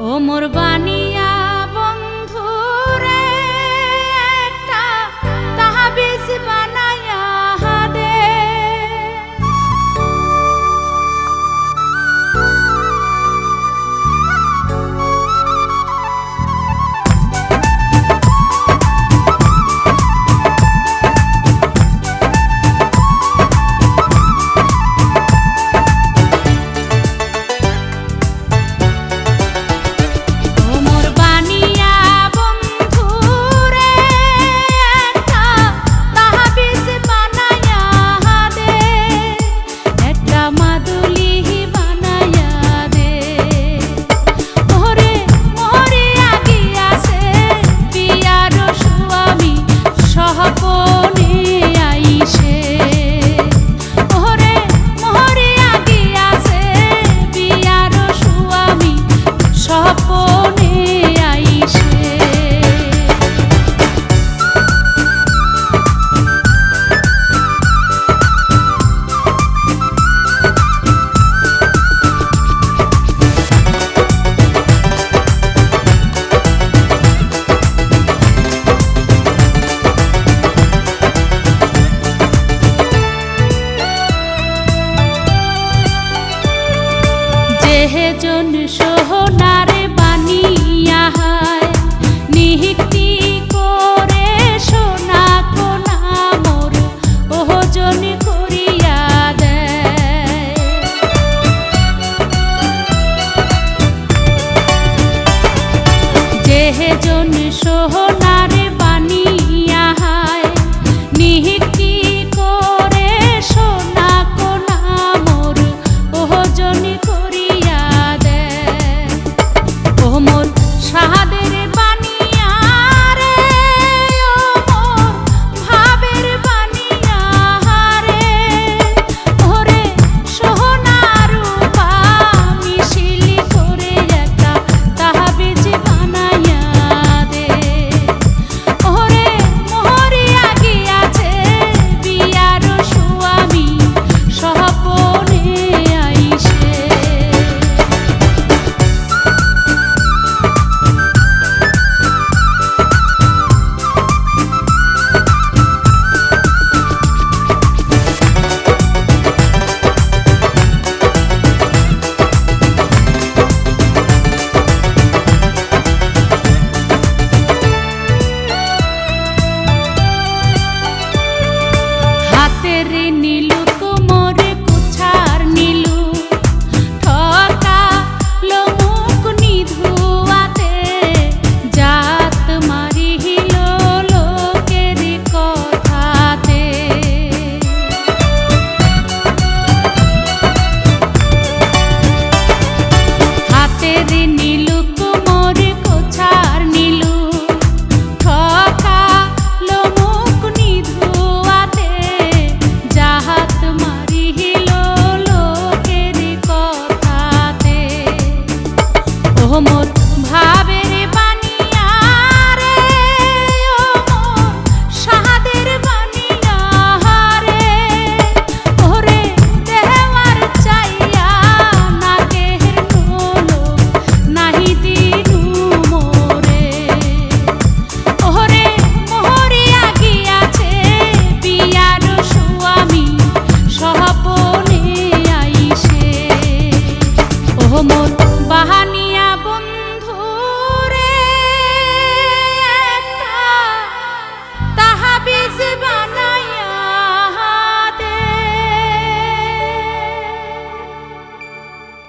ও মোর বানিয়া বন্ধু রে একটা তাহাবিজ বানায়া দে। জন সোহনারে বানিয়া হায় নিহিতি করে সোনা কোনা মোর ওজন করিয়া দেয়। যেহে জন সোহনারে বানিয়া হায় নিহিতি করে সোনা কোনা মোর ওজন করিয়া মোর সাহাদের বানিয়া রে ও মোর ভাবের বানিয়া রে ওরে সোহনা রূপা মিশিলি করে একটা তাহাবিজ বানাইয়া দে। ওরে মোহরিয়া গিয়াছে বিয়ার স্বামী স্বপনে আইসে। নীলু কোমরে কুছার নীলু ঠকালো মুখ নিধুয়াতে জাত মারিল লোকের কথাতে। হাতের নীলু কোমরে কুছার নীলু ঠকালো মুখ নিধুয়াতে জাহাত মারিল লোকের কথাতে। ও মোর ভাবের বানিয়া রে ও মোর সাহাদের বানিয়া রে ওরে দেওয়ার চাইয়া নাকের নোলো নাহি দিনু মোরে। ওরে মোহরিয়া গিয়াছে বিয়ার স্বামী স্বপনে আইসে। ও মোর বাহানিয়া বন্ধু রে একটা তাহাবিজ